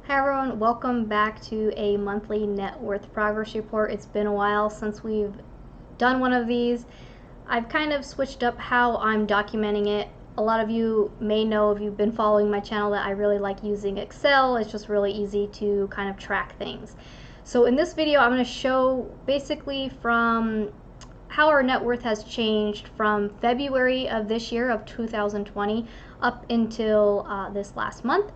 Hi everyone, welcome back to a monthly net worth progress report. It's been a while since we've done one of these. I've kind of switched up how I'm documenting it. A lot of you may know, if you've been following my channel, that I really like using Excel. It's just really easy to kind of track things. So in this video, I'm going to show basically from how our net worth has changed from February of this year, of 2020, up until this last month.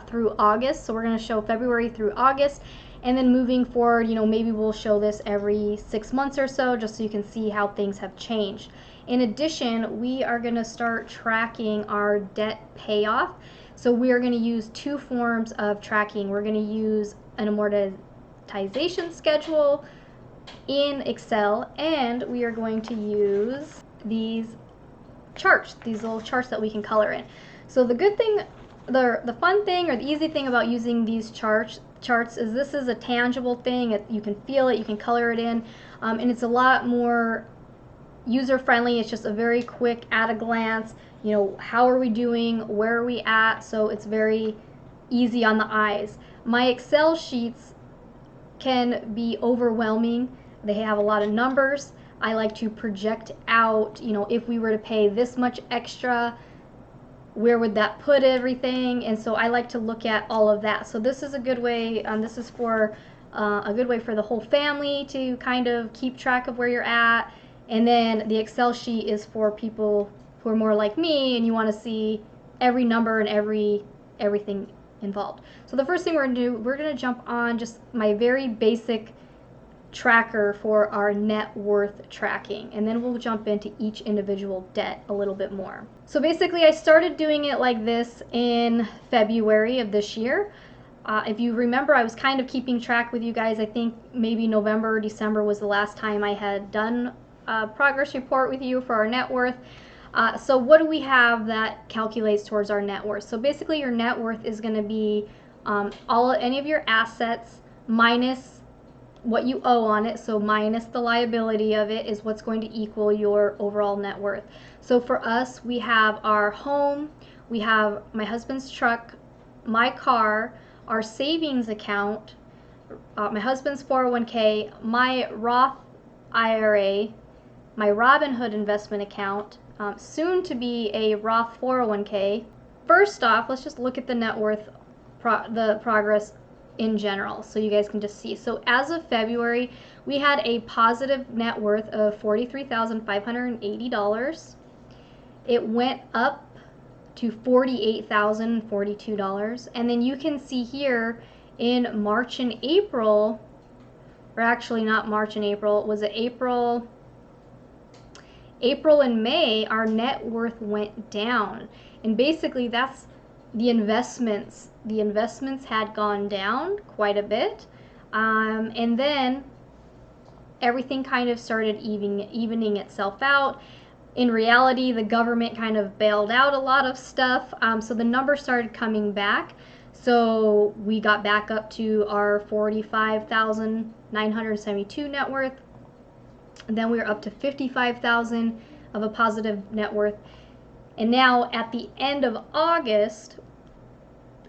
Through August. So we're going to show February through August, and then moving forward, maybe we'll show this every 6 months or so, just so you can see how things have changed. In addition, we are going to start tracking our debt payoff. So we are going to use two forms of tracking. We're going to use an amortization schedule in Excel, and we are going to use these charts, these little charts that we can color in. So the good thing, the fun thing, or the easy thing about using these charts is this is a tangible thing. You can feel it, you can color it in, and it's a lot more user friendly. It's just a very quick at a glance, how are we doing, where are we at, so it's very easy on the eyes. My Excel sheets can be overwhelming. They have a lot of numbers. I like to project out, if we were to pay this much extra, where would that put everything? And so I like to look at all of that. So this is a good way, this is for a good way for the whole family to kind of keep track of where you're at. And then the Excel sheet is for people who are more like me and you want to see every number and everything involved. So the first thing we're going to do, we're going to jump on just my very basic tracker for our net worth tracking, and then we'll jump into each individual debt a little bit more. So basically I started doing it like this in February of this year. If you remember, I was kind of keeping track with you guys. I think maybe November or December was the last time I had done a progress report with you for our net worth. So what do we have that calculates towards our net worth? So basically your net worth is going to be any of your assets minus what you owe on it, so minus the liability of it is what's going to equal your overall net worth. So for us, we have our home, we have my husband's truck, my car, our savings account, my husband's 401k, my Roth IRA, my Robinhood investment account, soon to be a Roth 401k. First off, let's just look at the net worth, the progress in general, so you guys can just see. So as of February, we had a positive net worth of $43,580. It went up to $48,042, and then you can see here in March and April, or actually not March and April, was it April and May, our net worth went down. And basically that's the investments. The investments had gone down quite a bit, and then everything kind of started evening itself out. In reality, the government kind of bailed out a lot of stuff, so the numbers started coming back. So we got back up to our $45,972 net worth, and then we were up to $55,000 of a positive net worth. And now at the end of August,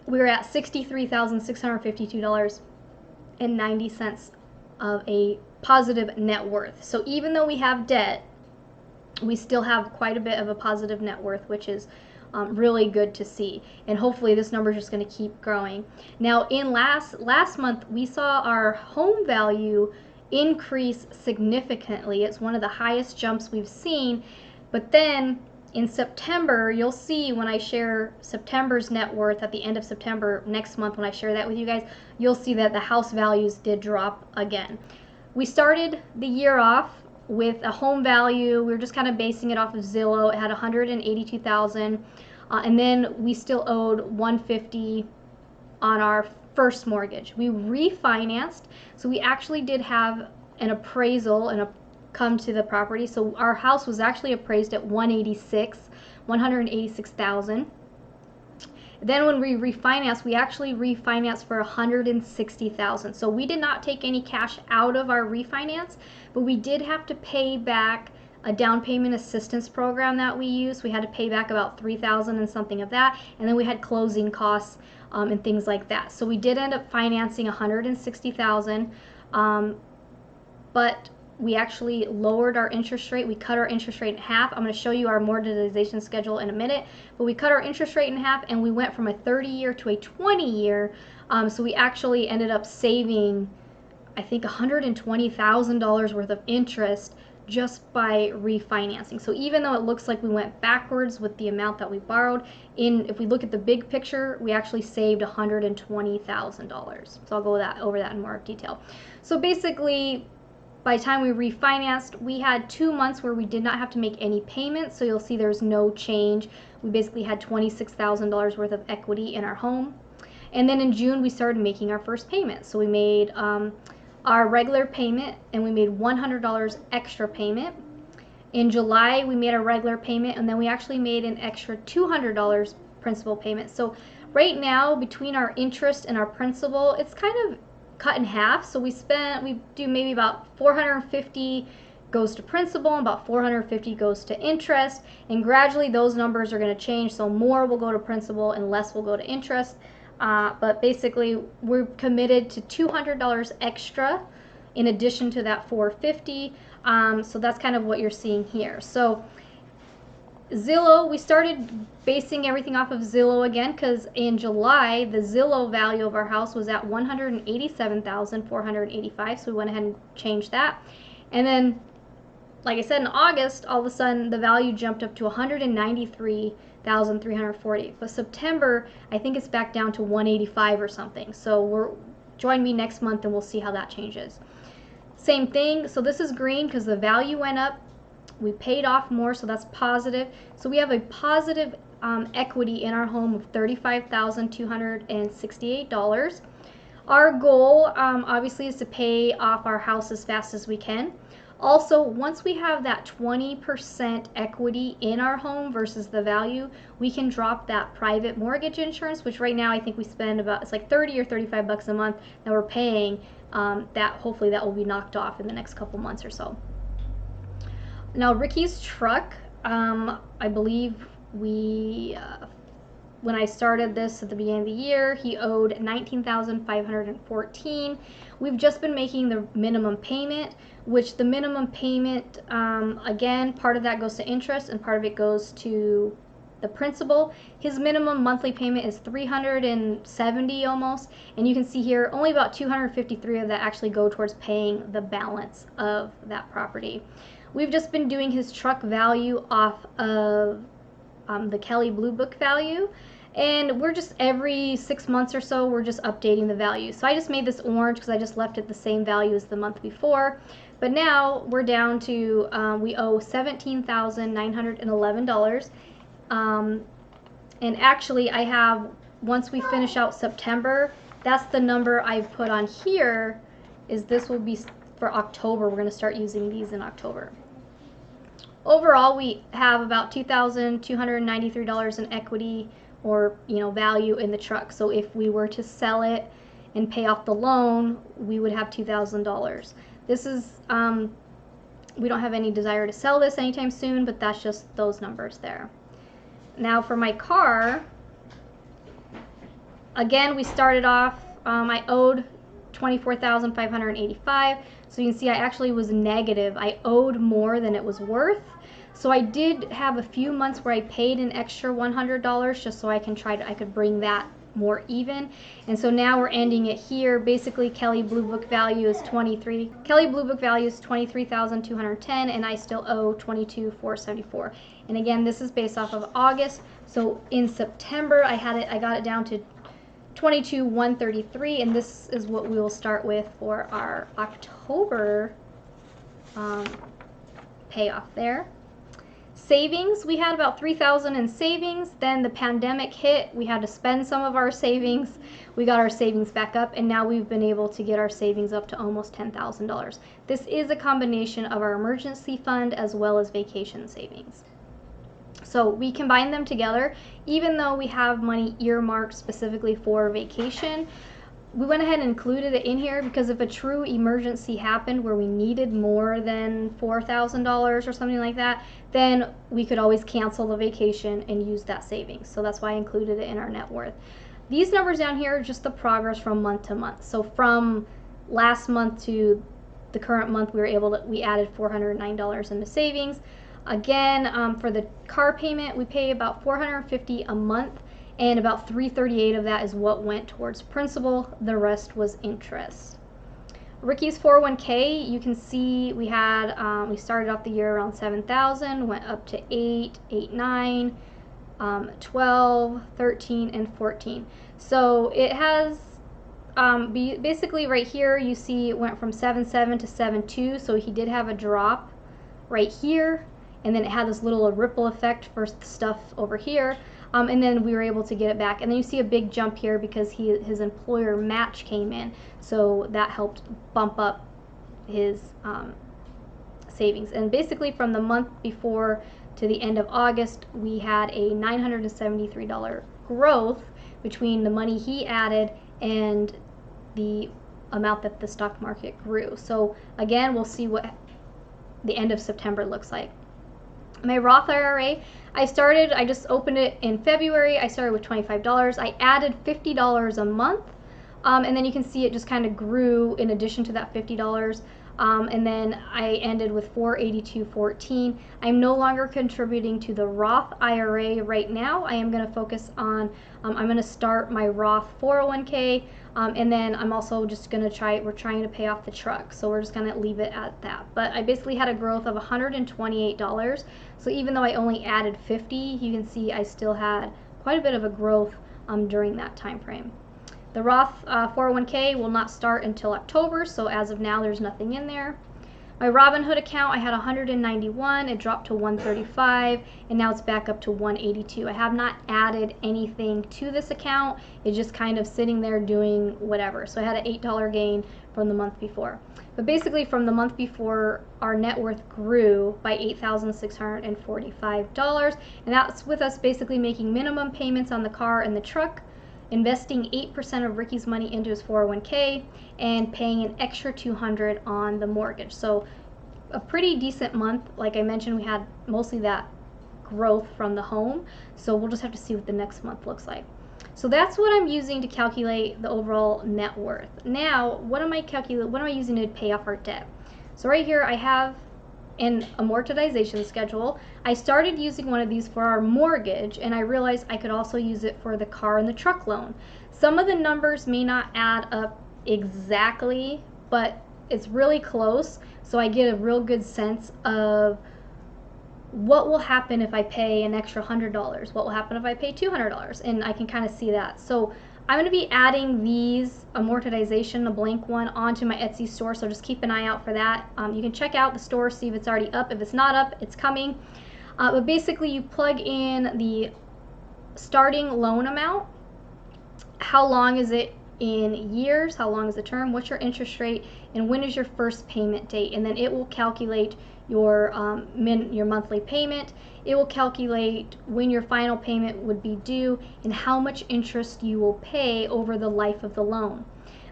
we were at $63,652.90 of a positive net worth. So even though we have debt, we still have quite a bit of a positive net worth, which is really good to see. And hopefully this number is just going to keep growing. Now in last month, we saw our home value increase significantly. It's one of the highest jumps we've seen. But then in September, you'll see when I share September's net worth at the end of September next month, when I share that with you guys, you'll see that the house values did drop again. We started the year off with a home value. We were just kind of basing it off of Zillow. It had $182,000, and then we still owed $150 on our first mortgage. We refinanced, so we actually did have an appraisal and come to the property. So our house was actually appraised at $186,000. Then when we refinanced, we actually refinanced for $160,000. So we did not take any cash out of our refinance, but we did have to pay back a down payment assistance program that we used. We had to pay back about $3,000 and something of that, and then we had closing costs and things like that. So we did end up financing $160,000, but we actually lowered our interest rate. We cut our interest rate in half. I'm going to show you our amortization schedule in a minute, but we cut our interest rate in half and we went from a 30-year to a 20-year. So we actually ended up saving, I think, $120,000 worth of interest just by refinancing. So even though it looks like we went backwards with the amount that we borrowed, if we look at the big picture, we actually saved $120,000. So I'll go over that in more detail. So basically, by the time we refinanced, we had 2 months where we did not have to make any payments. So you'll see there's no change. We basically had $26,000 worth of equity in our home. And then in June, we started making our first payment. So we made our regular payment, and we made $100 extra payment. In July, we made a regular payment, and then we actually made an extra $200 principal payment. So right now, between our interest and our principal, it's kind of cut in half. So we do maybe about $450 goes to principal and about $450 goes to interest, and gradually those numbers are going to change. So more will go to principal and less will go to interest. But basically, we're committed to $200 extra in addition to that $450. So that's kind of what you're seeing here. So Zillow, we started basing everything off of Zillow again, because in July, the Zillow value of our house was at $187,485. So we went ahead and changed that. And then, like I said, in August, all of a sudden, the value jumped up to $193,340. But September, I think it's back down to $185 or something. So join me next month and we'll see how that changes. Same thing. So this is green because the value went up. We paid off more, so that's positive. So we have a positive equity in our home of $35,268. Our goal, obviously, is to pay off our house as fast as we can. Also, once we have that 20% equity in our home versus the value, we can drop that private mortgage insurance, which right now I think we spend about, it's like 30 or 35 bucks a month that we're paying. Hopefully that will be knocked off in the next couple months or so. Now, Ricky's truck, I believe when I started this at the beginning of the year, he owed $19,514. We've just been making the minimum payment, which the minimum payment, again, part of that goes to interest and part of it goes to the principal. His minimum monthly payment is $370 almost, and you can see here only about $253 of that actually go towards paying the balance of that property. We've just been doing his truck value off of the Kelley Blue Book value, and we're just every 6 months or so we're just updating the value. So I just made this orange because I just left it the same value as the month before, but now we're down to we owe $17,911, and actually I have, once we finish out September, that's the number I've put on here, is this will be for October. We're going to start using these in October. Overall, we have about $2,293 in equity or value in the truck. So if we were to sell it and pay off the loan, we would have $2,000. This is we don't have any desire to sell this anytime soon, but that's just those numbers there. Now for my car, again, we started off, I owed $24,585. So you can see I actually was negative. I owed more than it was worth. So I did have a few months where I paid an extra $100 just so I could bring that more even. And so now we're ending it here. Basically, Kelley Blue Book value is $23,210, and I still owe $22,474. And again, this is based off of August. So in September, I got it down to $22,133, and this is what we will start with for our October payoff there. Savings, we had about $3,000 in savings. Then the pandemic hit. We had to spend some of our savings. We got our savings back up, and now we've been able to get our savings up to almost $10,000. This is a combination of our emergency fund as well as vacation savings. So we combine them together. Even though we have money earmarked specifically for vacation, we went ahead and included it in here because if a true emergency happened where we needed more than $4,000 or something like that, then we could always cancel the vacation and use that savings. So that's why I included it in our net worth. These numbers down here are just the progress from month to month. So from last month to the current month, we added $409 into savings. Again, for the car payment, we pay about $450 a month, and about $338 of that is what went towards principal. The rest was interest. Ricky's 401k, you can see we started off the year around 7,000, went up to 8, 9, 12, 13, and 14. So it has basically right here you see it went from 7.7 to 7.2, so he did have a drop right here, and then it had this little ripple effect for stuff over here, and then we were able to get it back. And then you see a big jump here because his employer match came in, so that helped bump up his savings. And basically from the month before to the end of August, we had a $973 growth between the money he added and the amount that the stock market grew. So again, we'll see what the end of September looks like. My Roth IRA, I just opened it in February. I started with $25. I added $50 a month, and then you can see it just kind of grew in addition to that $50. And then I ended with $482.14. I'm no longer contributing to the Roth IRA right now. I am going to focus on, I'm going to start my Roth 401k, and then I'm also just going to we're trying to pay off the truck, so we're just going to leave it at that. But I basically had a growth of $128, so even though I only added 50, you can see I still had quite a bit of a growth during that time frame. The Roth 401k will not start until October, so as of now there's nothing in there. My Robinhood account, I had 191, it dropped to 135, and now it's back up to 182. I have not added anything to this account. It's just kind of sitting there doing whatever. So I had an $8 gain from the month before. But basically from the month before, our net worth grew by $8,645, and that's with us basically making minimum payments on the car and the truck, investing 8% of Ricky's money into his 401k, and paying an extra $200 on the mortgage. So a pretty decent month. Like I mentioned, we had mostly that growth from the home, so we'll just have to see what the next month looks like. So that's what I'm using to calculate the overall net worth. Now, what am I using to pay off our debt? So right here I have an amortization schedule. I started using one of these for our mortgage, and I realized I could also use it for the car and the truck loan. Some of the numbers may not add up exactly, but it's really close, so I get a real good sense of what will happen if I pay an extra $100, what will happen if I pay $200, and I can kind of see that. So I'm going to be adding these amortization, a blank one, onto my Etsy store, so just keep an eye out for that. You can check out the store, see if it's already up. If it's not up, it's coming. But basically you plug in the starting loan amount, how long is it in years, how long is the term, what's your interest rate, and when is your first payment date, and then it will calculate your monthly payment. It will calculate when your final payment would be due and how much interest you will pay over the life of the loan.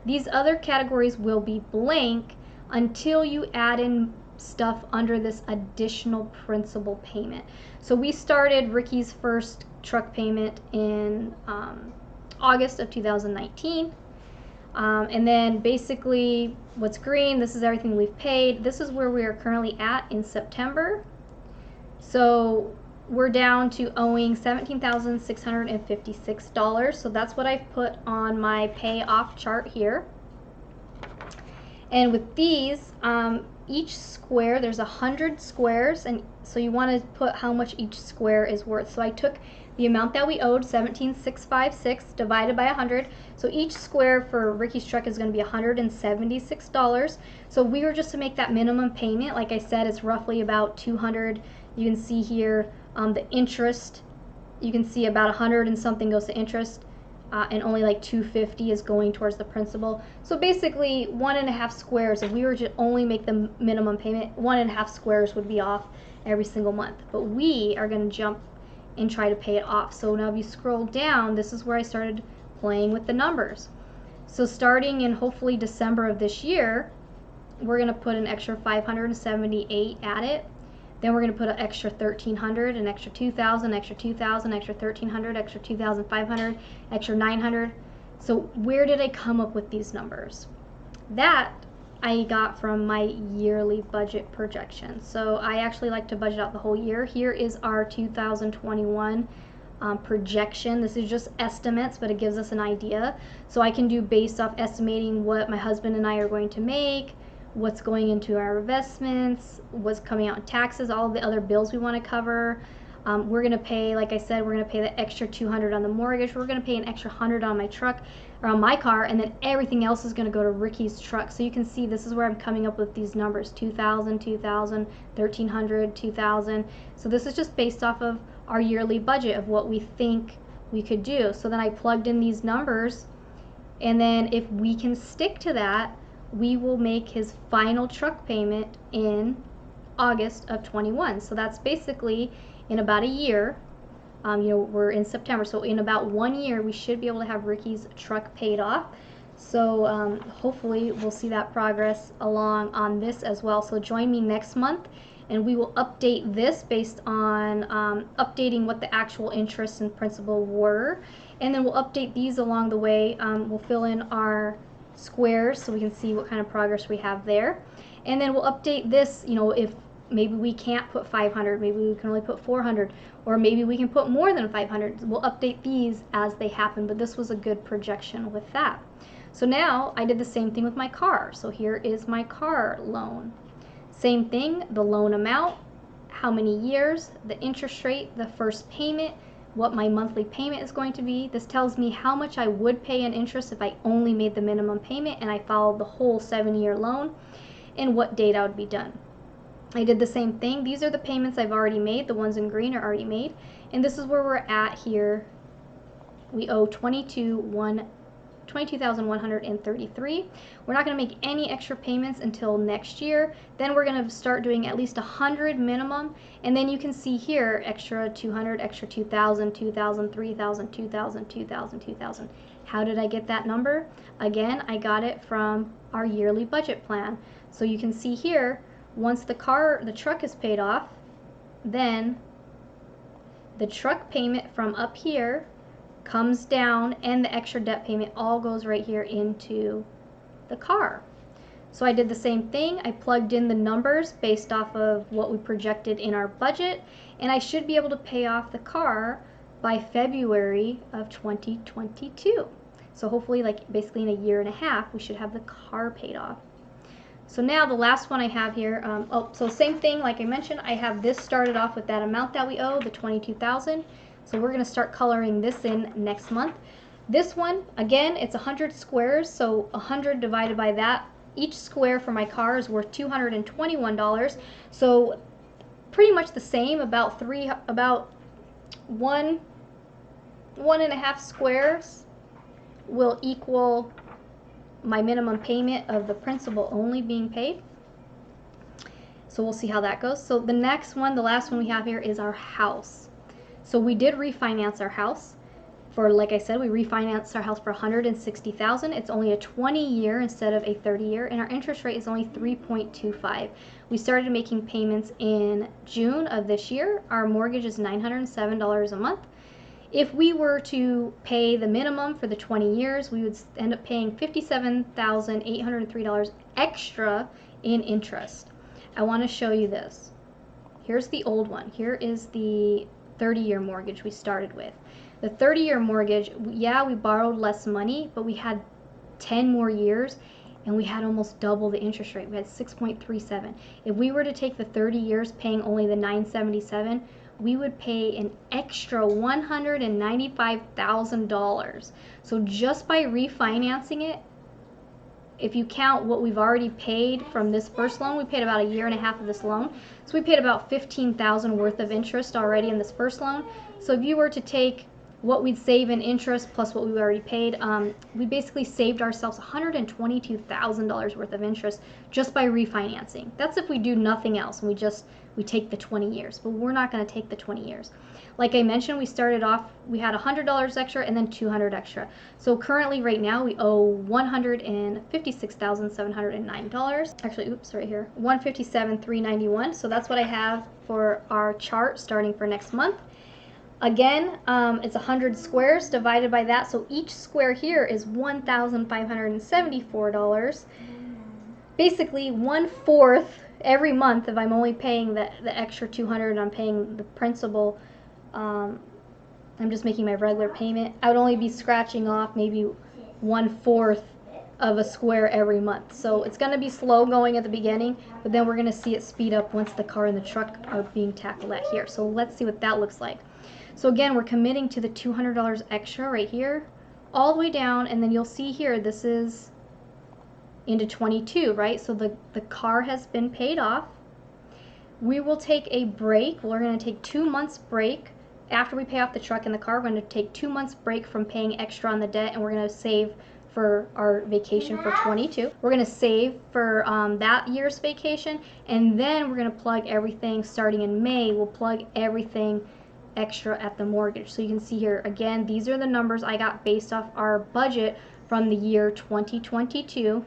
These other categories will be blank until you add in stuff under this additional principal payment. So we started Ricky's first truck payment in August of 2019. And then basically what's green, this is everything we've paid. This is where we are currently at in September. So we're down to owing $17,656. So that's what I've put on my payoff chart here. And with these, each square, there's 100 squares, and so you want to put how much each square is worth. So I took the amount that we owed, $17,656, divided by 100. So each square for Ricky's truck is going to be $176. So we were just to make that minimum payment. Like I said, it's roughly about $200. You can see here the interest. You can see about 100 and something goes to interest, and only like $250 is going towards the principal. So basically 1.5 squares, if we were to only make the minimum payment, 1.5 squares would be off every single month. But we are going to jump and try to pay it off. So now if you scroll down, this is where I started playing with the numbers. So starting in hopefully December of this year, we're going to put an extra $578 at it. Then we're going to put an extra $1,300, an extra $2,000, extra $2,000, extra $1,300, extra $2,500, extra $900. So where did I come up with these numbers? That I got from my yearly budget projection. So I actually like to budget out the whole year. Here is our 2021 projection. This is just estimates, but it gives us an idea. So I can do based off estimating what my husband and I are going to make, what's going into our investments, what's coming out in taxes, all of the other bills we want to cover. We're going to pay, like I said, we're going to pay the extra $200 on the mortgage. We're going to pay an extra $100 on my truck or on my car, and then everything else is going to go to Ricky's truck. So you can see this is where I'm coming up with these numbers: 2,000, 2,000, 1,300, 2,000. So this is just based off of our yearly budget of what we think we could do. So then I plugged in these numbers, and then if we can stick to that, we will make his final truck payment in August of 21. So that's basically in about a year. We're in September, so in about 1 year we should be able to have Ricky's truck paid off. So hopefully we'll see that progress along on this as well. So join me next month, and we will update this based on updating what the actual interest and principal were, and then we'll update these along the way. We'll fill in our squares so we can see what kind of progress we have there, and then we'll update this, if maybe we can't put 500, maybe we can only put 400, or maybe we can put more than 500. We'll update these as they happen, but this was a good projection with that. So now I did the same thing with my car. So here is my car loan. Same thing, the loan amount, how many years, the interest rate, the first payment, what my monthly payment is going to be. This tells me how much I would pay in interest if I only made the minimum payment and I followed the whole 7-year loan, and what date I would be done. I did the same thing. These are the payments I've already made. The ones in green are already made. And this is where we're at here. We owe $22,133. We're not going to make any extra payments until next year. Then we're going to start doing at least 100 minimum. And then you can see here, extra 200, extra 2,000, 2,000, 3,000, 2,000, 2,000, 2,000. How did I get that number? Again, I got it from our yearly budget plan. So you can see here, once the truck is paid off, then the truck payment from up here comes down, and the extra debt payment all goes right here into the car. So I did the same thing. I plugged in the numbers based off of what we projected in our budget, and I should be able to pay off the car by February of 2022. So hopefully, like basically in a year and a half, we should have the car paid off. So now the last one I have here, so same thing, like I mentioned, I have this started off with that amount that we owe, the $22,000. So we're going to start coloring this in next month. This one, again, it's 100 squares, so 100 divided by that. Each square for my car is worth $221. So pretty much the same, about 1.5 squares will equal my minimum payment of the principal only being paid. So we'll see how that goes. So the next one, the last one we have here is our house. So we did refinance our house for, like I said, we refinanced our house for $160,000. It's only a 20-year instead of a 30-year, and our interest rate is only 3.25. We started making payments in June of this year. Our mortgage is $907 a month. If we were to pay the minimum for the 20 years, we would end up paying $57,803 extra in interest. I want to show you this. Here's the old one. Here is the 30-year mortgage we started with. The 30-year mortgage, yeah, we borrowed less money, but we had 10 more years, and we had almost double the interest rate. We had 6.37. If we were to take the 30 years paying only the $977, we would pay an extra $195,000. So just by refinancing it, if you count what we've already paid from this first loan, we paid about a year and a half of this loan. So we paid about $15,000 worth of interest already in this first loan. So if you were to take what we'd save in interest plus what we already paid. We basically saved ourselves $122,000 worth of interest just by refinancing. That's if we do nothing else and we take the 20 years, but we're not going to take the 20 years. Like I mentioned, we started off, we had $100 extra and then $200 extra. So currently right now we owe $156,709. Actually, oops, right here, $157,391. So that's what I have for our chart starting for next month. Again, it's 100 squares divided by that, so each square here is $1,574. Basically, 1/4 every month. If I'm only paying the extra $200 and I'm paying the principal, I'm just making my regular payment, I would only be scratching off maybe 1/4 of a square every month. So it's going to be slow going at the beginning, but then we're going to see it speed up once the car and the truck are being tackled at here. So let's see what that looks like. So again, we're committing to the $200 extra right here, all the way down, and then you'll see here, this is into 22, right? So the car has been paid off. We will take a break. We're going to take 2 months break after we pay off the truck and the car. We're going to take 2 months break from paying extra on the debt, and we're going to save for our vacation for 22. We're going to save for that year's vacation, and then we're going to plug everything starting in May. We'll plug everything extra at the mortgage. So you can see here, again, these are the numbers I got based off our budget from the year 2022.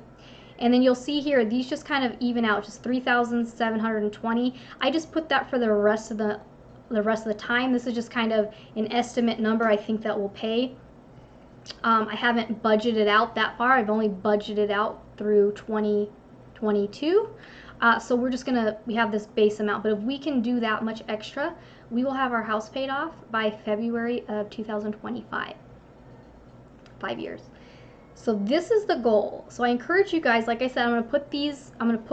And then you'll see here, these just kind of even out, just 3,720. I just put that for the rest of the time. This is just kind of an estimate number I think that will pay. I haven't budgeted out that far. I've only budgeted out through 2022. So we're just we have this base amount, but if we can do that much extra, we will have our house paid off by February of 2025. 5 years. So this is the goal. So I encourage you guys, like I said, I'm going to put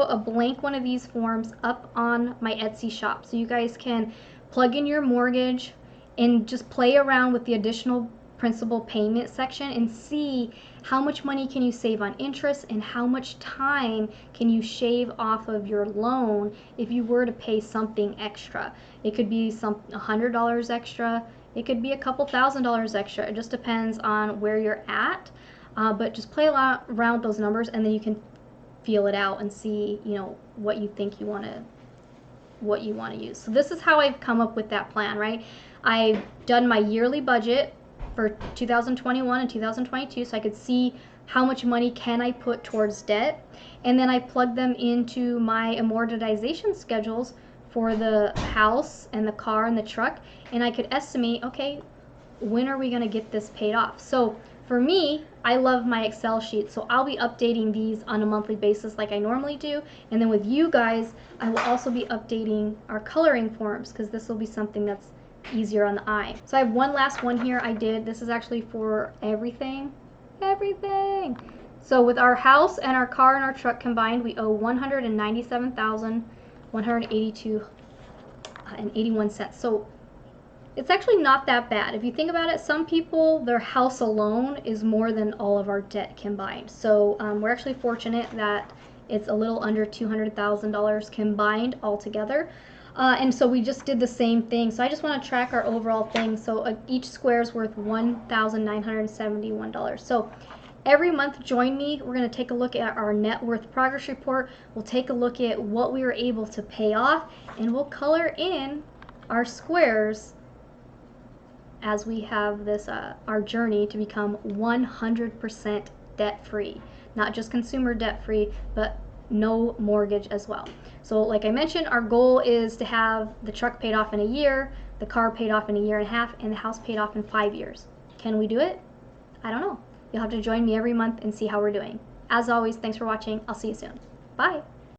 a blank one of these forms up on my Etsy shop. So you guys can plug in your mortgage and just play around with the additional principal payment section and see how much money can you save on interest and how much time can you shave off of your loan if you were to pay something extra. It could be $100 extra. It could be a couple $1,000s extra. It just depends on where you're at. But just play around those numbers, and then you can feel it out and see, what you think you want to use. So this is how I've come up with that plan, right? I've done my yearly budget for 2021 and 2022, so I could see how much money can I put towards debt, and then I plug them into my amortization schedules for the house and the car and the truck, and I could estimate, okay, when are we going to get this paid off? So for me, I love my Excel sheet, so I'll be updating these on a monthly basis like I normally do, and then with you guys, I will also be updating our coloring forms, because this will be something that's easier on the eye. So I have one last one here I did. This is actually for everything. So with our house and our car and our truck combined, we owe $197,182.81. So it's actually not that bad. If you think about it, some people, their house alone is more than all of our debt combined. So we're actually fortunate that it's a little under $200,000 combined altogether. And so we just did the same thing. So I just want to track our overall thing. So each square is worth $1,971. So every month, join me. We're going to take a look at our net worth progress report. We'll take a look at what we were able to pay off, and we'll color in our squares as we have this our journey to become 100% debt-free. Not just consumer debt-free, but no mortgage as well. So like I mentioned, our goal is to have the truck paid off in a year, the car paid off in a year and a half, and the house paid off in 5 years. Can we do it? I don't know. You'll have to join me every month and see how we're doing. As always, thanks for watching. I'll see you soon. Bye.